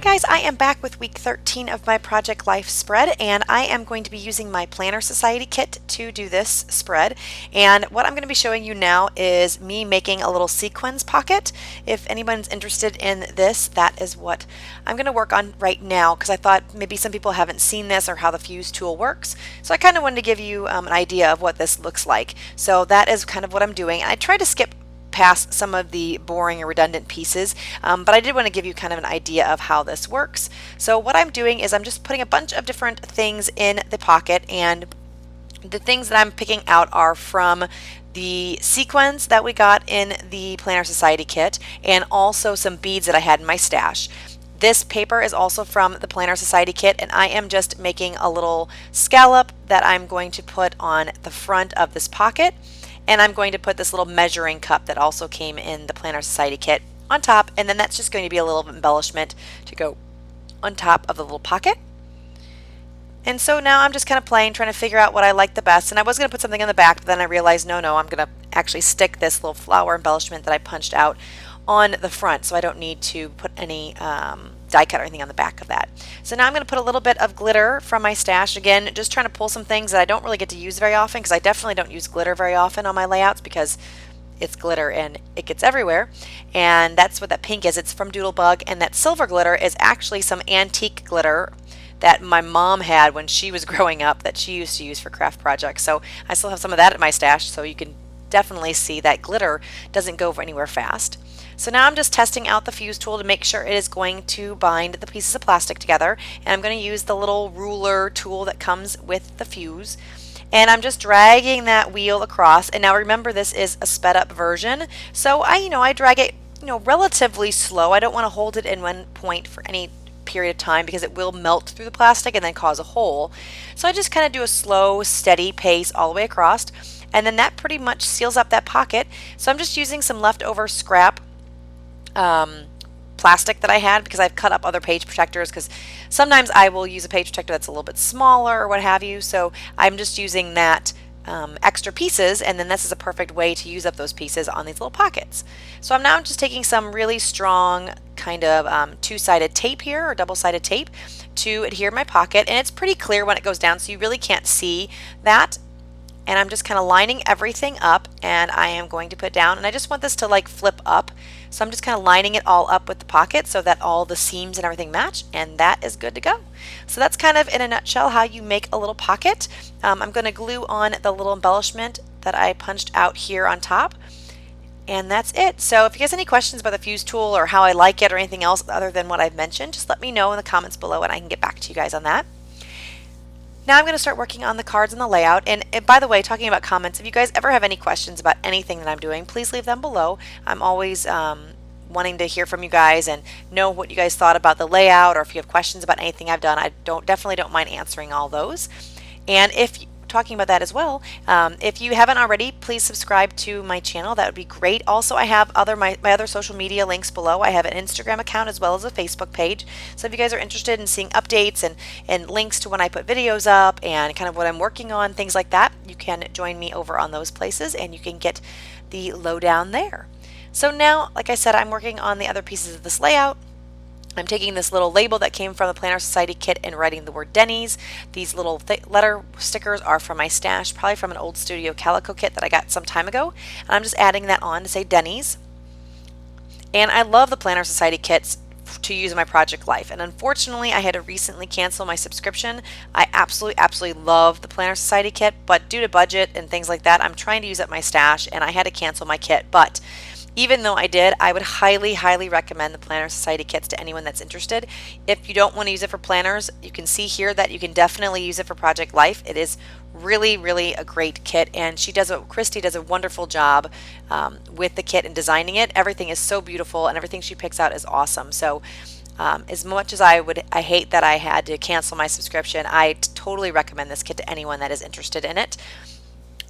guys, I am back with week 13 of my Project Life spread, and I am going to be using my Planner Society kit to do this spread. And what I'm going to be showing you now is me making a little sequins pocket. If anyone's interested in this, that is what I'm going to work on right now, because I thought maybe some people haven't seen this or how the fuse tool works. So I kind of wanted to give you an idea of what this looks like. So that is kind of what I'm doing. And I try to skip past some of the boring or redundant pieces, but I did want to give you kind of an idea of how this works. So what I'm doing is I'm just putting a bunch of different things in the pocket, and the things that I'm picking out are from the sequins that we got in the Planner Society kit, and also some beads that I had in my stash. This paper is also from the Planner Society kit, and I am just making a little scallop that I'm going to put on the front of this pocket. And I'm going to put this little measuring cup that also came in the Planner Society kit on top, and then that's just going to be a little embellishment to go on top of the little pocket. And so now I'm just kind of playing, trying to figure out what I like the best. And I was going to put something in the back, but then I realized, no, I'm going to actually stick this little flower embellishment that I punched out on the front, so I don't need to put any die cut or anything on the back of that. So now I'm going to put a little bit of glitter from my stash. Again, just trying to pull some things that I don't really get to use very often, because I definitely don't use glitter very often on my layouts because it's glitter and it gets everywhere. And that's what that pink is. It's from Doodlebug, and that silver glitter is actually some antique glitter that my mom had when she was growing up that she used to use for craft projects. So I still have some of that at my stash, so you can definitely see that glitter doesn't go anywhere fast. So now I'm just testing out the fuse tool to make sure it is going to bind the pieces of plastic together, and I'm going to use the little ruler tool that comes with the fuse, and I'm just dragging that wheel across. And now remember, this is a sped up version, so I drag it relatively slow. I don't want to hold it in one point for any period of time because it will melt through the plastic and then cause a hole. So I just kind of do a slow, steady pace all the way across, and then that pretty much seals up that pocket. So I'm just using some leftover scrap plastic that I had, because I've cut up other page protectors, because sometimes I will use a page protector that's a little bit smaller or what have you. So I'm just using that extra pieces, and then this is a perfect way to use up those pieces on these little pockets. So I'm now just taking some really strong kind of two-sided tape here, or double-sided tape, to adhere my pocket, and it's pretty clear when it goes down, so you really can't see that. And I'm just kind of lining everything up, and I am going to put down, and I just want this to like flip up, so I'm just kind of lining it all up with the pocket so that all the seams and everything match, and that is good to go. So that's kind of in a nutshell how you make a little pocket. I'm going to glue on the little embellishment that I punched out here on top, and that's it. So if you guys have any questions about the fuse tool or how I like it or anything else other than what I've mentioned, just let me know in the comments below and I can get back to you guys on that. Now I'm going to start working on the cards and the layout. And by the way, talking about comments, if you guys ever have any questions about anything that I'm doing, please leave them below. I'm always wanting to hear from you guys and know what you guys thought about the layout, or if you have questions about anything I've done. I definitely don't mind answering all those. And if talking about that as well, if you haven't already, please subscribe to my channel. That would be great. Also, I have my other social media links below. I have an Instagram account as well as a Facebook page. So if you guys are interested in seeing updates and links to when I put videos up and kind of what I'm working on, things like that, you can join me over on those places and you can get the lowdown there. So now, like I said, I'm working on the other pieces of this layout. I'm taking this little label that came from the Planner Society kit and writing the word Denny's. These little letter stickers are from my stash, probably from an old Studio Calico kit that I got some time ago. And I'm just adding that on to say Denny's. And I love the Planner Society kits to use in my project life. And unfortunately, I had to recently cancel my subscription. I absolutely love the Planner Society kit, but due to budget and things like that, I'm trying to use up my stash and I had to cancel my kit. But even though I did, I would highly recommend the Planner Society kits to anyone that's interested. If you don't want to use it for planners, you can see here that you can definitely use it for project life. It is really a great kit, and Christy does a wonderful job with the kit and designing it. Everything is so beautiful, and everything she picks out is awesome. So as much as I hate that I had to cancel my subscription, I totally recommend this kit to anyone that is interested in it.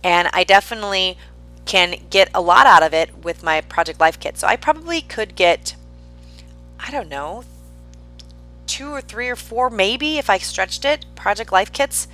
And I definitely can get a lot out of it with my Project Life kit. So I probably could get, I don't know, 2 or 3 or 4 maybe, if I stretched it, Project Life kits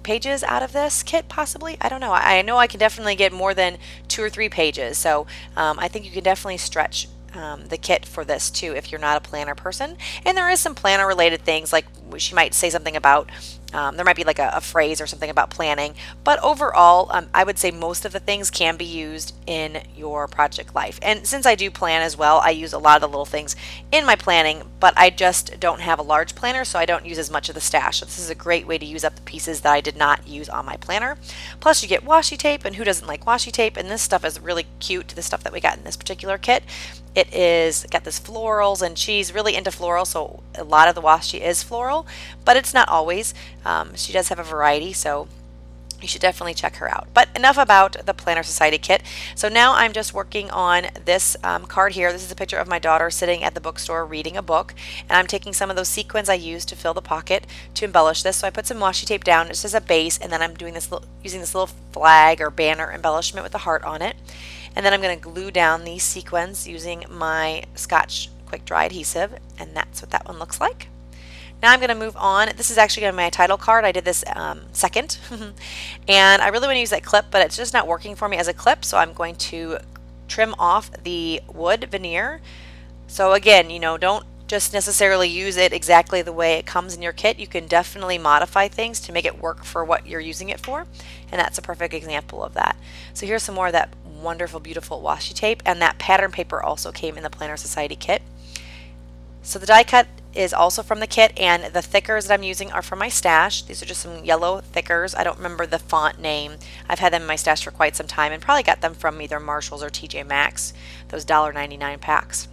pages out of this kit, possibly. I don't know. I know I can definitely get more than 2 or 3 pages. So I think you can definitely stretch the kit for this too if you're not a planner person. And there is some planner related things, like she might say something about there might be like a phrase or something about planning, but overall I would say most of the things can be used in your project life. And since I do plan as well, I use a lot of the little things in my planning, but I just don't have a large planner, so I don't use as much of the stash. So this is a great way to use up the pieces that I did not use on my planner. Plus you get washi tape, and who doesn't like washi tape? And this stuff is really cute, the stuff that we got in this particular kit. It is got this florals, and she's really into floral, so a lot of the washi is floral, but it's not always. She does have a variety, so you should definitely check her out. But enough about the Planner Society kit. So now I'm just working on this card here. This is a picture of my daughter sitting at the bookstore reading a book, and I'm taking some of those sequins I used to fill the pocket to embellish this. So I put some washi tape down just as a base, and then I'm doing this using this little flag or banner embellishment with a heart on it. And then I'm going to glue down these sequins using my Scotch Quick Dry adhesive, and that's what that one looks like. Now I'm going to move on. This is actually on my title card. I did this second, and I really want to use that clip, but it's just not working for me as a clip, so I'm going to trim off the wood veneer. So again, you know, don't just necessarily use it exactly the way it comes in your kit. You can definitely modify things to make it work for what you're using it for, and that's a perfect example of that. So here's some more of that wonderful, beautiful washi tape, and that pattern paper also came in the Planner Society kit. So the die cut is also from the kit, and the thickers that I'm using are from my stash. These are just some yellow thickers. I don't remember the font name. I've had them in my stash for quite some time and probably got them from either Marshalls or TJ Maxx, those $1.99 packs.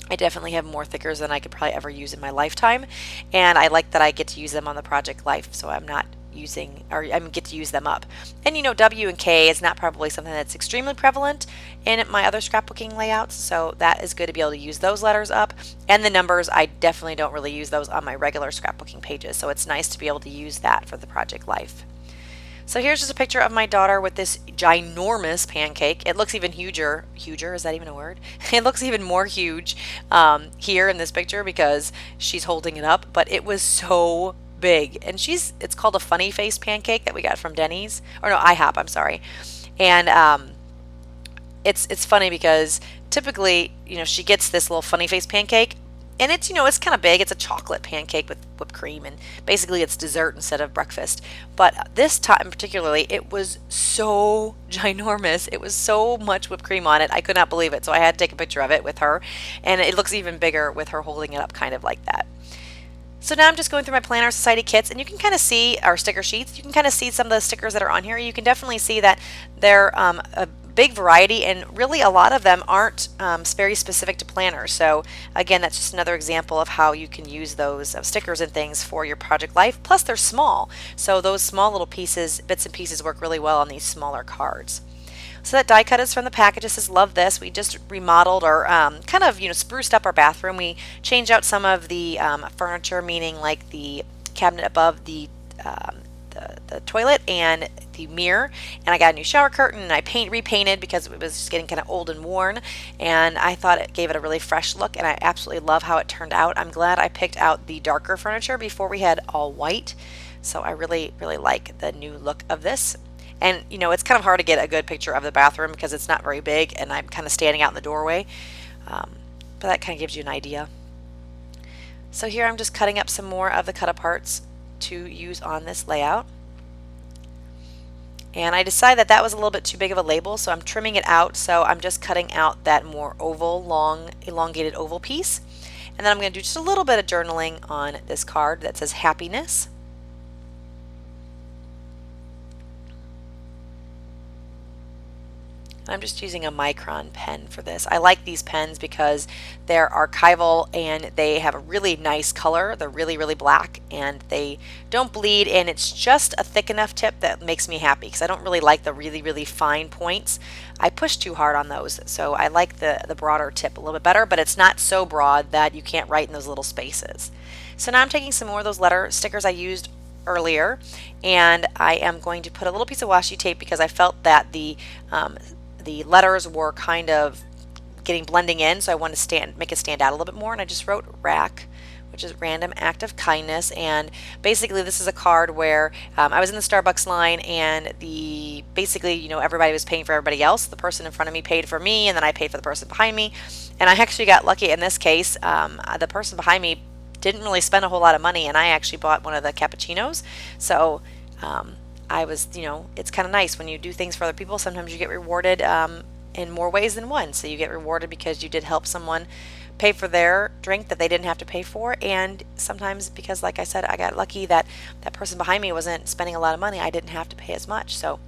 I definitely have more thickers than I could probably ever use in my lifetime, and I like that I get to use them on the project life, so I'm not using, or I get to use them up. And you know, W and K is not probably something that's extremely prevalent in my other scrapbooking layouts, so that is good to be able to use those letters up. And the numbers, I definitely don't really use those on my regular scrapbooking pages, so it's nice to be able to use that for the project life. So here's just a picture of my daughter with this ginormous pancake. It looks even huger. Huger, is that even a word? It looks even more huge here in this picture because she's holding it up, but it was so big. And it's called a funny face pancake that we got from Denny's, or no, IHOP, I'm sorry. And it's funny because typically, you know, she gets this little funny face pancake, and it's, you know, it's kind of big. It's a chocolate pancake with whipped cream, and basically it's dessert instead of breakfast. But this time particularly, it was so ginormous. It was so much whipped cream on it. I could not believe it. So I had to take a picture of it with her, and it looks even bigger with her holding it up kind of like that. So now I'm just going through my Planner Society kits, and you can kind of see our sticker sheets. You can kind of see some of the stickers that are on here. You can definitely see that they're a big variety, and really a lot of them aren't very specific to planners. So again, that's just another example of how you can use those stickers and things for your project life. Plus they're small, so those small little pieces, bits and pieces, work really well on these smaller cards. So that die cut is from the package. It says, love this. We just remodeled or kind of, you know, spruced up our bathroom. We changed out some of the furniture, meaning like the cabinet above the toilet and the mirror, and I got a new shower curtain, and I repainted because it was just getting kind of old and worn, and I thought it gave it a really fresh look, and I absolutely love how it turned out. I'm glad I picked out the darker furniture before we had all white, so I really like the new look of this. And you know, it's kind of hard to get a good picture of the bathroom because it's not very big, and I'm kind of standing out in the doorway, but that kind of gives you an idea. So here I'm just cutting up some more of the cut aparts to use on this layout. And I decided that that was a little bit too big of a label, so I'm trimming it out. So I'm just cutting out that more oval, long, elongated oval piece. And then I'm going to do just a little bit of journaling on this card that says happiness. I'm just using a micron pen for this. I like these pens because they're archival and they have a really nice color. They're really black, and they don't bleed, and it's just a thick enough tip that makes me happy because I don't really like the really fine points. I push too hard on those, so I like the broader tip a little bit better, but it's not so broad that you can't write in those little spaces. So now I'm taking some more of those letter stickers I used earlier, and I am going to put a little piece of washi tape because I felt that the letters were kind of blending in, so I wanted to make it stand out a little bit more, and I just wrote rack which is random act of kindness. And basically this is a card where I was in the Starbucks line, and basically, you know, everybody was paying for everybody else. The person in front of me paid for me, and then I paid for the person behind me. And I actually got lucky in this case. The person behind me didn't really spend a whole lot of money, and I actually bought one of the cappuccinos. So I was, you know, it's kind of nice when you do things for other people. Sometimes you get rewarded in more ways than one. So you get rewarded because you did help someone pay for their drink that they didn't have to pay for, and sometimes because, like I said, I got lucky that that person behind me wasn't spending a lot of money, I didn't have to pay as much. So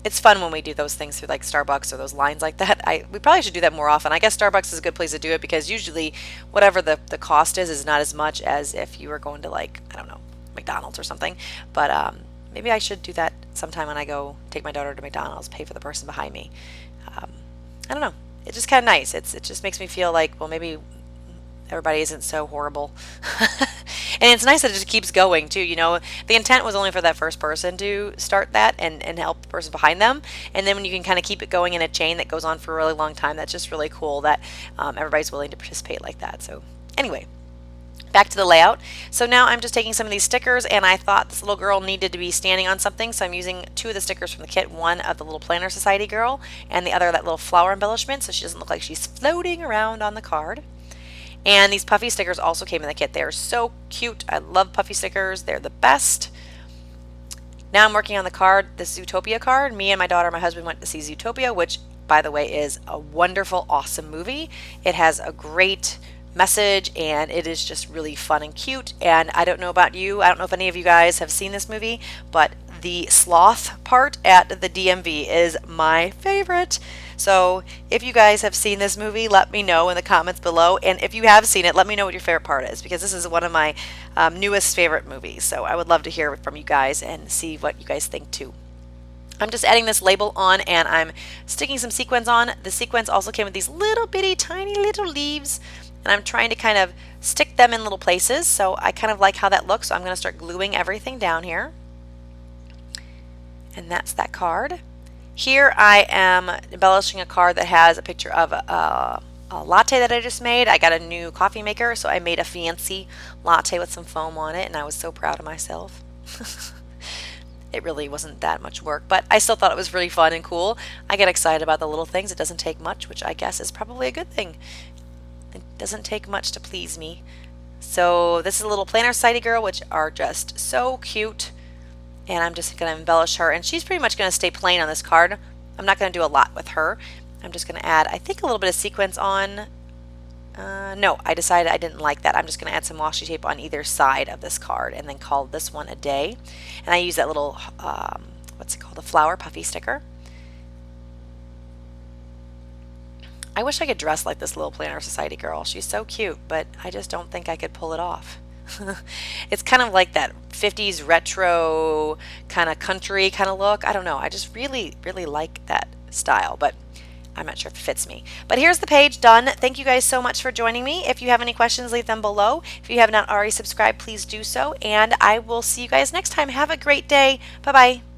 it's fun when we do those things through like Starbucks or those lines like that. We probably should do that more often. I guess Starbucks is a good place to do it because usually whatever the cost is not as much as if you were going to, like, I don't know, McDonald's or something. But maybe I should do that sometime when I go take my daughter to McDonald's, pay for the person behind me. I don't know. It's just kind of nice. It just makes me feel like, well, maybe everybody isn't so horrible. And it's nice that it just keeps going too. You know, the intent was only for that first person to start that and help the person behind them. And then when you can kind of keep it going in a chain that goes on for a really long time, that's just really cool that everybody's willing to participate like that. So anyway, back to the layout. So now I'm just taking some of these stickers, and I thought this little girl needed to be standing on something, so I'm using two of the stickers from the kit, one of the little Planner Society girl and the other that little flower embellishment, so she doesn't look like she's floating around on the card. And these puffy stickers also came in the kit. They're so cute. I love puffy stickers. They're the best. Now I'm working on the card, the Zootopia card. Me and my daughter and my husband went to see Zootopia, which, by the way, is a wonderful, awesome movie. It has a great message, and it is just really fun and cute. And I don't know about you, I don't know if any of you guys have seen this movie, but the sloth part at the DMV is my favorite. So if you guys have seen this movie, let me know in the comments below. And if you have seen it, let me know what your favorite part is, because this is one of my newest favorite movies. So I would love to hear from you guys and see what you guys think too. I'm just adding this label on, and I'm sticking some sequins on. The sequins also came with these little bitty tiny little leaves, and I'm trying to kind of stick them in little places. So I kind of like how that looks. So I'm going to start gluing everything down here. And that's that card. Here I am embellishing a card that has a picture of a latte that I just made. I got a new coffee maker, so I made a fancy latte with some foam on it, and I was so proud of myself. It really wasn't that much work, but I still thought it was really fun and cool. I get excited about the little things. It doesn't take much, which I guess is probably a good thing. It doesn't take much to please me. So this is a little Planner Society girl, which are just so cute. And I'm just going to embellish her, and she's pretty much going to stay plain on this card. I'm not going to do a lot with her. I'm just going to add, I think, a little bit of sequins on. No, I decided I didn't like that. I'm just going to add some washi tape on either side of this card and then call this one a day. And I use that little, what's it called, a flower puffy sticker. I wish I could dress like this little Planner Society girl. She's so cute, but I just don't think I could pull it off. It's kind of like that 50s retro kind of country kind of look. I don't know. I just really, really like that style, but I'm not sure if it fits me. But here's the page done. Thank you guys so much for joining me. If you have any questions, leave them below. If you have not already subscribed, please do so. And I will see you guys next time. Have a great day. Bye-bye.